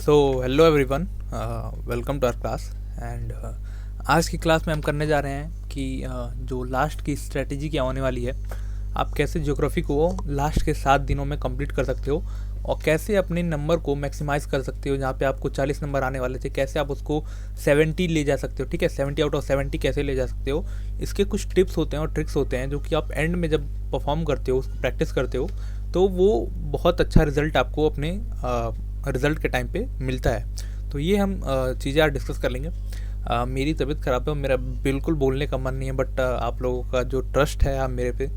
So hello everyone, welcome to our class. And आज की class में हम करने जा रहे हैं कि जो लास्ट की स्ट्रेटजी क्या होने वाली है, आप कैसे ज्योग्राफी को लास्ट के 7 दिनों में कंप्लीट कर सकते हो और कैसे अपने नंबर को मैक्सिमाइज कर सकते हो। जहाँ पे आपको 40 नंबर आने वाले थे, कैसे आप उसको 70 ले जा सकते हो। ठीक है, 70 आउट ऑफ 70 कैसे ले जा सकते हो। इसके कुछ टिप्स होते हैं और ट्रिक्स होते हैं जो कि आप एंड में जब परफॉर्म करते हो, उसको प्रैक्टिस करते हो, तो वो बहुत अच्छा रिजल्ट आपको अपने रिज़ल्ट के टाइम पे मिलता है। तो ये हम चीज़ें आज डिस्कस कर लेंगे। मेरी तबीयत ख़राब है, मेरा बिल्कुल बोलने का मन नहीं है, बट आप लोगों का जो ट्रस्ट है आप मेरे पे,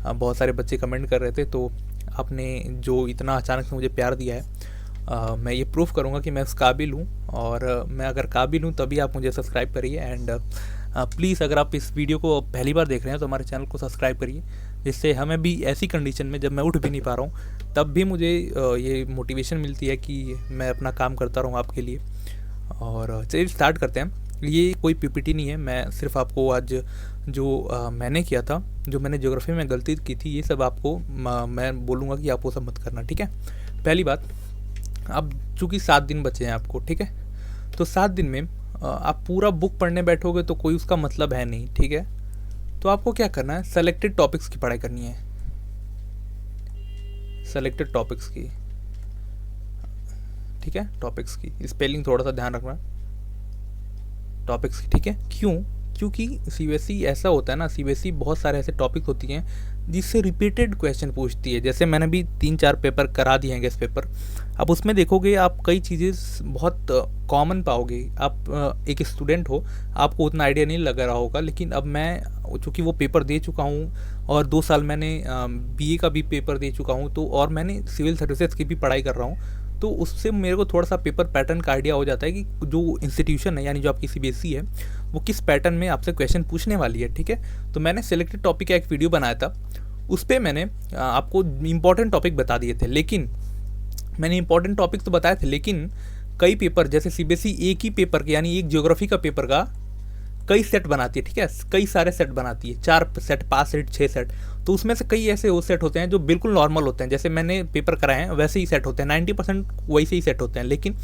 बहुत सारे बच्चे कमेंट कर रहे थे, तो आपने जो इतना अचानक से मुझे प्यार दिया है, मैं ये प्रूफ करूँगा कि मैं उस काबिल हूँ। और मैं अगर काबिल हूँ तभी आप मुझे सब्सक्राइब करिए। एंड प्लीज़ अगर आप इस वीडियो को पहली बार देख रहे हैं तो हमारे चैनल को सब्सक्राइब करिए, जिससे हमें भी ऐसी कंडीशन में जब मैं उठ भी नहीं पा रहा हूँ तब भी मुझे ये मोटिवेशन मिलती है कि मैं अपना काम करता रहूँ आपके लिए। और चलिए स्टार्ट करते हैं। ये कोई पीपीटी नहीं है, मैं सिर्फ आपको आज जो मैंने किया था, जो मैंने ज्योग्राफी में गलती की थी, ये सब आपको मैं बोलूँगा कि आप वो सब मत करना। ठीक है, पहली बात, अब चूँकि 7 दिन बचे हैं आपको, ठीक है, तो 7 दिन में आप पूरा बुक पढ़ने बैठोगे तो कोई उसका मतलब है नहीं। ठीक है, तो आपको क्या करना है, सेलेक्टेड टॉपिक्स की पढ़ाई करनी है। सेलेक्टेड टॉपिक्स की, ठीक है, टॉपिक्स की स्पेलिंग थोड़ा सा ध्यान रखना, टॉपिक्स की। ठीक है, क्यों? क्योंकि सीबीएसई ऐसा होता है ना, सीबीएसई बहुत सारे ऐसे टॉपिक होती हैं जिससे रिपीटेड क्वेश्चन पूछती है। जैसे मैंने भी 3-4 पेपर करा दिए हैं, गेस्ट पेपर। अब उसमें देखोगे आप कई चीज़ें बहुत कॉमन पाओगे। आप एक स्टूडेंट हो, आपको उतना आइडिया नहीं लग रहा होगा, लेकिन अब मैं चूँकि वो पेपर दे चुका हूँ और 2 साल मैंने बीए का भी पेपर दे चुका हूँ, तो और मैंने सिविल सर्विसेज की भी पढ़ाई कर रहा हूँ, तो उससे मेरे को थोड़ा सा पेपर पैटर्न का आइडिया हो जाता है कि जो इंस्टीट्यूशन है, यानी जो आपकी सीबीएसई है, वो किस पैटर्न में आपसे क्वेश्चन पूछने वाली है। ठीक है, तो मैंने सिलेक्टेड टॉपिक का एक वीडियो बनाया था, उस पर मैंने आपको इंपॉर्टेंट टॉपिक बता दिए थे। लेकिन मैंने इंपॉर्टेंट टॉपिक तो बताए थे, लेकिन कई पेपर, जैसे सीबीएसई एक ही पेपर के, यानी एक ज्योग्राफी का पेपर का कई सेट बनाती है। ठीक है, कई सारे सेट बनाती है, 4 सेट, 5 सेट, 6 सेट। तो उसमें से कई ऐसे वो सेट होते हैं जो बिल्कुल नॉर्मल होते हैं, जैसे मैंने पेपर कराए हैं वैसे ही सेट होते हैं, 90% वैसे ही सेट होते हैं। लेकिन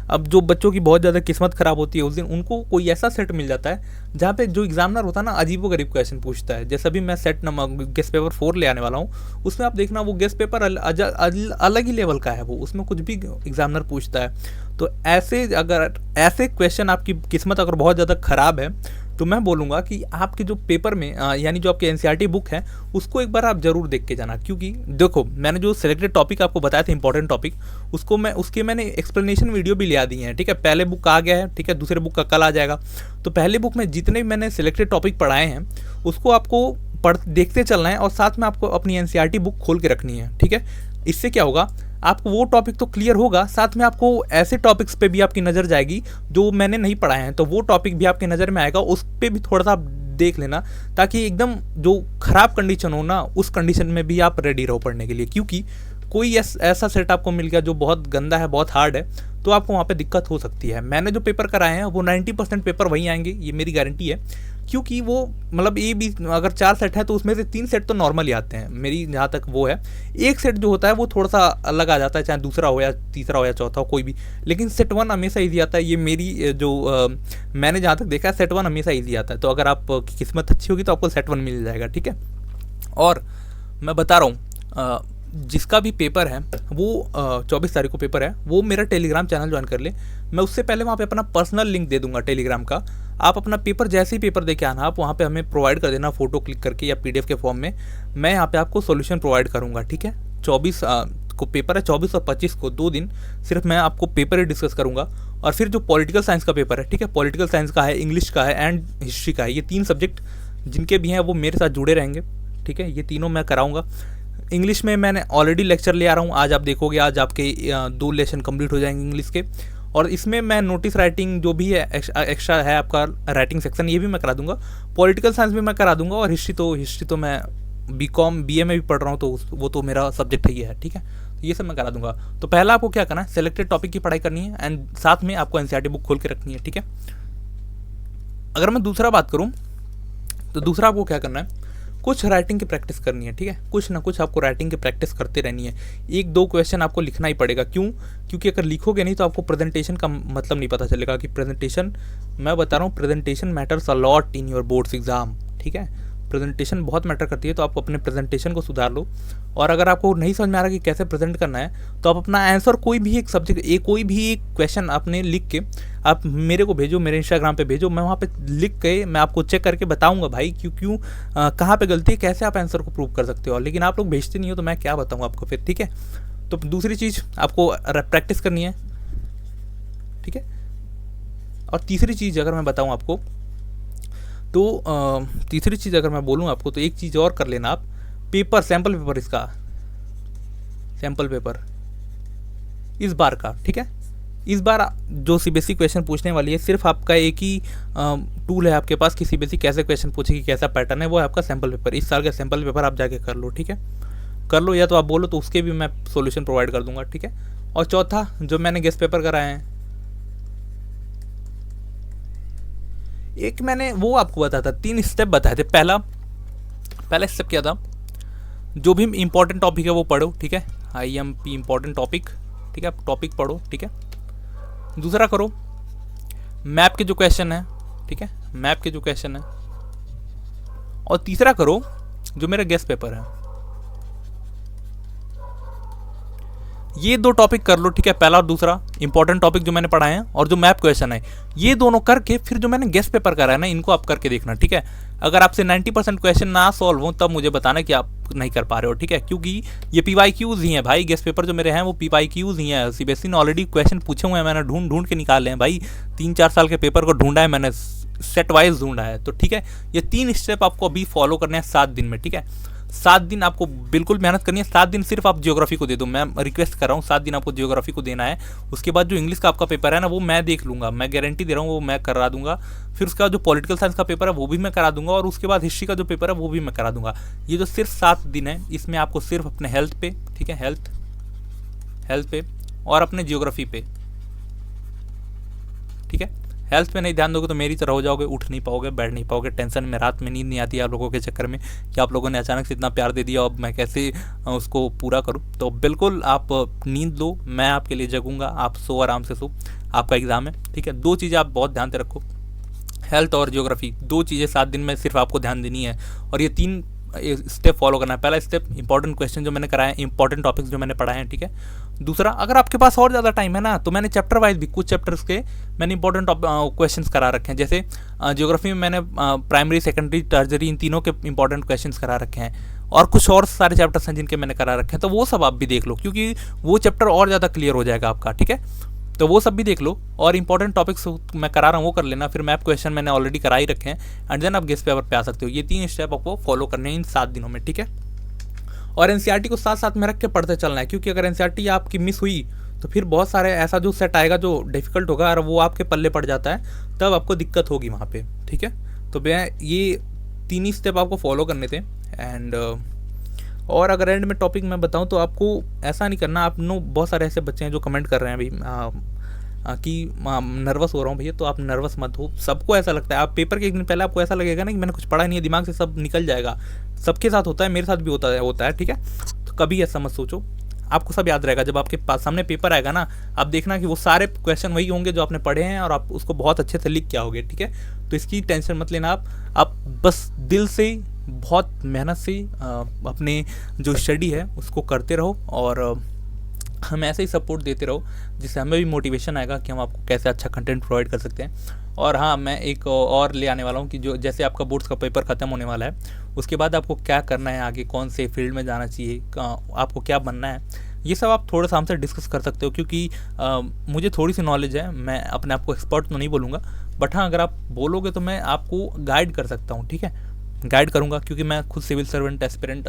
अब जो बच्चों की बहुत ज़्यादा किस्मत ख़राब होती है, उस दिन उनको कोई ऐसा सेट मिल जाता है जहाँ पे जो एग्जामिनर होता है ना, अजीबोगरीब क्वेश्चन पूछता है। जैसे अभी मैं सेट नंबर गेस्ट पेपर 4 ले आने वाला हूँ, उसमें आप देखना वो गेस्ट पेपर अलग ही लेवल का है, वो उसमें कुछ भी एग्जामिनर पूछता है। तो ऐसे अगर ऐसे क्वेश्चन, आपकी किस्मत अगर बहुत ज़्यादा ख़राब है, तो मैं बोलूँगा कि आपके जो पेपर में यानी जो आपके एनसीईआरटी बुक है, उसको एक बार आप ज़रूर देख के जाना। क्योंकि देखो, मैंने जो सिलेक्टेड टॉपिक आपको बताया था, इंपॉर्टेंट टॉपिक, उसके मैंने एक्सप्लेनेशन वीडियो भी लिया दी है। ठीक है, पहले बुक आ गया है, ठीक है, दूसरे बुक का कल आ जाएगा। तो पहले बुक में जितने मैंने सिलेक्टेड टॉपिक पढ़ाए हैं, उसको आपको देखते चलना है और साथ में आपको अपनी एनसीईआरटी बुक खोल के रखनी है। ठीक है, इससे क्या होगा, आपको वो टॉपिक तो क्लियर होगा, साथ में आपको ऐसे टॉपिक्स पे भी आपकी नज़र जाएगी जो मैंने नहीं पढ़ाए हैं, तो वो टॉपिक भी आपकी नज़र में आएगा, उस पर भी थोड़ा सा आप देख लेना, ताकि एकदम जो ख़राब कंडीशन हो ना, उस कंडीशन में भी आप रेडी रहो पढ़ने के लिए। क्योंकि कोई ऐसा सेट आपको मिल गया जो बहुत गंदा है, बहुत हार्ड है, तो आपको वहाँ पे दिक्कत हो सकती है। मैंने जो पेपर कराए हैं वो 90% पेपर वहीं आएंगे, ये मेरी गारंटी है। क्योंकि वो मतलब ये भी, अगर 4 सेट है तो उसमें से 3 सेट तो नॉर्मल ही आते हैं, मेरी जहाँ तक वो है। एक सेट जो होता है वो थोड़ा सा अलग आ जाता है, चाहे दूसरा हो या तीसरा हो या चौथा हो, कोई भी, लेकिन सेट 1 हमेशा ईजी आता है। ये मेरी जो मैंने जहाँ तक देखा है, सेट 1 हमेशा ईजी आता है। तो अगर आपकी किस्मत अच्छी होगी तो आपको सेट 1 मिल जाएगा। ठीक है, और मैं बता रहा हूँ, जिसका भी पेपर है वो 24 तारीख को पेपर है, वो मेरा टेलीग्राम चैनल ज्वाइन कर ले। मैं उससे पहले वहाँ पे अपना पर्सनल लिंक दे दूंगा टेलीग्राम का। आप अपना पेपर, जैसे ही पेपर दे के आना, आप वहाँ पे हमें प्रोवाइड कर देना, फोटो क्लिक करके या पीडीएफ के फॉर्म में। मैं यहाँ पे आपको सॉल्यूशन प्रोवाइड करूँगा। ठीक है, 24 को पेपर है, 24 और 25 को 2 दिन सिर्फ मैं आपको पेपर ही डिस्कस करूँगा। और फिर जो पॉलिटिकल साइंस का पेपर है, ठीक है, पॉलिटिकल साइंस का है, इंग्लिश का है एंड हिस्ट्री का है, ये 3 सब्जेक्ट जिनके भी हैं वो मेरे साथ जुड़े रहेंगे। ठीक है, ये तीनों मैं कराऊँगा। इंग्लिश में मैंने ऑलरेडी लेक्चर ले आ रहा हूँ, आज आप देखोगे, आज आपके 2 लेसन कंप्लीट हो जाएंगे इंग्लिश के। और इसमें मैं नोटिस राइटिंग जो भी है, एक्स्ट्रा है आपका राइटिंग सेक्शन, ये भी मैं करा दूंगा। पॉलिटिकल साइंस भी मैं करा दूंगा, और हिस्ट्री तो मैं बीकॉम बीए में भी पढ़ रहा हूँ, तो वो तो मेरा सब्जेक्ट ही है। ठीक है, तो ये सब मैं करा दूंगा। तो पहला आपको क्या करना है, सेलेक्टेड टॉपिक की पढ़ाई करनी है एंड साथ में आपको एनसीईआरटी बुक खोल के रखनी है। ठीक है, अगर मैं दूसरा बात करूँ तो दूसरा आपको क्या करना है, कुछ राइटिंग की प्रैक्टिस करनी है, ठीक है, कुछ ना कुछ आपको राइटिंग की प्रैक्टिस करते रहनी है। 1-2 क्वेश्चन आपको लिखना ही पड़ेगा। क्यों? क्योंकि अगर लिखोगे नहीं तो आपको प्रेजेंटेशन का मतलब नहीं पता चलेगा कि प्रेजेंटेशन, मैं बता रहा हूँ, presentation matters a lot in your boards exam, ठीक है। प्रेजेंटेशन बहुत मैटर करती है, तो आप अपने प्रेजेंटेशन को सुधार लो। और अगर आपको नहीं समझ में आ रहा कि कैसे प्रेजेंट करना है, तो आप अपना आंसर कोई भी एक सब्जेक्ट, कोई भी एक क्वेश्चन आपने लिख के आप मेरे को भेजो, मेरे इंस्टाग्राम पे भेजो, मैं वहाँ पे लिख के मैं आपको चेक करके बताऊंगा भाई क्यों कहाँ पे गलती है, कैसे आप आंसर को प्रूव कर सकते हो। लेकिन आप लोग भेजते नहीं हो तो मैं क्या बताऊँ आपको फिर, ठीक है। तो दूसरी चीज़ आपको प्रैक्टिस करनी है, ठीक है। और तीसरी चीज़ अगर मैं बताऊँ आपको, तो तीसरी चीज़ अगर मैं बोलूँ आपको, तो एक चीज़ और कर लेना आप, पेपर, सैम्पल पेपर, इसका सैम्पल पेपर इस बार का, ठीक है। इस बार जो सीबीएसई क्वेश्चन पूछने वाली है, सिर्फ आपका एक ही टूल है आपके पास कि सीबीएसई कैसे क्वेश्चन पूछेगी, कैसा पैटर्न है, वो है आपका सैम्पल पेपर। इस साल का सैम्पल पेपर आप जाके कर लो, ठीक है, कर लो, या तो आप बोलो तो उसके भी मैं सॉल्यूशन प्रोवाइड कर दूंगा, ठीक है। और चौथा, जो मैंने गेस्ट पेपर कराए हैं, एक मैंने वो आपको बताया था, 3 स्टेप बताए थे। पहला स्टेप क्या था, जो भी इंपॉर्टेंट टॉपिक है वो पढ़ो, ठीक है, IMP इंपॉर्टेंट टॉपिक, ठीक है, आप टॉपिक पढ़ो, ठीक है। दूसरा करो मैप के जो क्वेश्चन है, ठीक है, मैप के जो क्वेश्चन है। और तीसरा करो जो मेरा गेस्ट पेपर है। ये 2 टॉपिक कर लो, ठीक है, पहला और दूसरा इंपॉर्टेंट टॉपिक जो मैंने पढ़ाए हैं, और जो मैप क्वेश्चन है, ये दोनों करके फिर जो मैंने गेस्ट पेपर करा है ना, इनको आप करके देखना, ठीक है। अगर आपसे 90% क्वेश्चन ना सॉल्व हो तब मुझे बताना कि आप नहीं कर पा रहे हो, ठीक है, क्योंकि ये PYQs ही हैं भाई। गेस्ट पेपर जो मेरे हैं वो PYQs ही हैं। सीबीएसई ने ऑलरेडी क्वेश्चन पूछे हुए हैं, मैंने ढूंढ के निकाले हैं भाई। 3-4 साल के पेपर को ढूंढा है मैंने, सेट वाइज ढूंढा है। तो ठीक है, ये 3 स्टेप आपको अभी फॉलो करने हैं 7 दिन में, ठीक है। 7 दिन आपको बिल्कुल मेहनत करनी है। 7 दिन सिर्फ आप ज्योग्राफी को दे दो, मैं रिक्वेस्ट कर रहा हूँ, 7 दिन आपको ज्योग्राफी को देना है। उसके बाद जो इंग्लिश का आपका पेपर है ना, वो मैं देख लूँगा, मैं गारंटी दे रहा हूँ, वो मैं करा दूंगा। फिर उसका जो पॉलिटिकल साइंस का पेपर है वो भी मैं करा दूंगा, और उसके बाद हिस्ट्री का जो पेपर है वो भी मैं करा दूंगा। ये जो सिर्फ 7 दिन है, इसमें आपको सिर्फ अपने हेल्थ पे, ठीक है, हेल्थ पे और अपने ज्योग्राफी पे, ठीक है। हेल्थ पे नहीं ध्यान दोगे तो मेरी तरह हो जाओगे, उठ नहीं पाओगे, बैठ नहीं पाओगे, टेंशन में, रात में नींद नहीं आती है आप लोगों के चक्कर में कि आप लोगों ने अचानक से इतना प्यार दे दिया, अब मैं कैसे उसको पूरा करूं। तो बिल्कुल आप नींद लो, मैं आपके लिए जगूंगा, आप सो, आराम से सो, आपका एग्ज़ाम है, ठीक है। 2 चीज़ें आप बहुत ध्यान से रखो, हेल्थ और ज्योग्राफी, 2 चीज़ें 7 दिन में सिर्फ आपको ध्यान देनी है, और ये 3 स्टेप फॉलो करना है। पहला स्टेप इंपॉर्टेंट क्वेश्चन जो मैंने कराए, इंपॉर्टेंट टॉपिक्स जो मैंने पढ़ाए हैं, ठीक है। दूसरा, अगर आपके पास और ज़्यादा टाइम है ना, तो मैंने चैप्टर वाइज भी कुछ चैप्टर्स के मैंने इंपॉर्टेंट क्वेश्चंस करा रखे हैं। जैसे ज्योग्राफी में मैंने प्राइमरी, सेकेंडरी, टर्जरी, इन तीनों के इंपॉर्टेंट क्वेश्चंस करा रखे हैं, और कुछ और सारे चैप्टर्स हैं जिनके मैंने करा रखे हैं। तो वो सब आप भी देख लो, क्योंकि वो चैप्टर और ज़्यादा क्लियर हो जाएगा आपका, ठीक है। तो वो सब भी देख लो, और इंपॉर्टेंट टॉपिक्स मैं करा रहा हूँ वो कर लेना। फिर मैप क्वेश्चन मैंने ऑलरेडी करा ही रखे हैं, एंड देन आप गेस्ट पेपर पे आ सकते हो। ये 3 स्टेप आपको फॉलो करने हैं इन 7 दिनों में, ठीक है। और एनसीईआरटी को साथ साथ में रख के पढ़ते चलना है, क्योंकि अगर एनसीईआरटी आपकी मिस हुई तो फिर बहुत सारे ऐसा जो सेट आएगा जो डिफिकल्ट होगा, और वो आपके पल्ले पड़ जाता है, तब आपको दिक्कत होगी वहाँ पे, ठीक है। तो मैं ये 3 ही स्टेप आपको फॉलो करने थे। एंड और अगर एंड में टॉपिक मैं बताऊँ तो आपको ऐसा नहीं करना। आप नो, बहुत सारे ऐसे बच्चे हैं जो कमेंट कर रहे हैं अभी कि नर्वस हो रहा हूँ भैया, तो आप नर्वस मत हो। सबको ऐसा लगता है, आप पेपर के 1 दिन पहले आपको ऐसा लगेगा ना कि मैंने कुछ पढ़ा नहीं है, दिमाग से सब निकल जाएगा। सबके साथ होता है, मेरे साथ भी होता है, ठीक है। तो कभी ऐसा मत सोचो, आपको सब याद रहेगा। जब आपके पास सामने पेपर आएगा ना, आप देखना कि वो सारे क्वेश्चन वही होंगे जो आपने पढ़े हैं, और आप उसको बहुत अच्छे से लिख के आओगे, ठीक है। तो इसकी टेंशन मत लेना आप बस दिल से, बहुत मेहनत से अपने जो स्टडी है उसको करते रहो, और हम ऐसे ही सपोर्ट देते रहो, जिससे हमें भी मोटिवेशन आएगा कि हम आपको कैसे अच्छा कंटेंट प्रोवाइड कर सकते हैं। और हाँ, मैं एक और ले आने वाला हूँ कि जो जैसे आपका बोर्ड्स का पेपर ख़त्म होने वाला है, उसके बाद आपको क्या करना है, आगे कौन से फील्ड में जाना चाहिए, आपको क्या बनना है, ये सब आप थोड़ा सा हमसे डिस्कस कर सकते हो। क्योंकि मुझे थोड़ी सी नॉलेज है, मैं अपने आप को एक्सपर्ट तो नहीं बोलूँगा, बट हाँ, अगर आप बोलोगे तो मैं आपको गाइड कर सकता हूँ, ठीक है, गाइड करूँगा। क्योंकि मैं खुद सिविल सर्वेंट एस्पिरेंट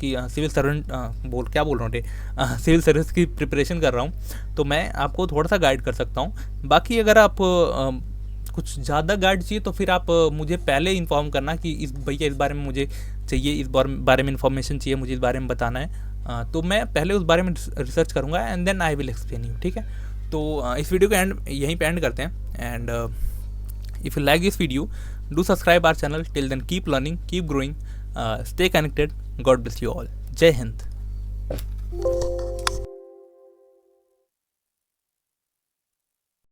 की सिविल सर्वेंट क्या बोल रहा हूँ, सिविल सर्विस की प्रिपरेशन कर रहा हूँ, तो मैं आपको थोड़ा सा गाइड कर सकता हूँ। बाकी अगर आप कुछ ज़्यादा गाइड चाहिए तो फिर आप मुझे पहले इन्फॉर्म करना कि भैया इस बारे में मुझे चाहिए, इस बारे में इन्फॉर्मेशन चाहिए, मुझे इस बारे में बताना है, तो मैं पहले उस बारे में रिसर्च करूँगा, and then I will explain you, ठीक है। तो इस वीडियो को यहीं पे एंड करते हैं। And if you like this video, do subscribe our channel. Till then, keep learning, keep growing. Stay connected. God bless you all. जय हिंद.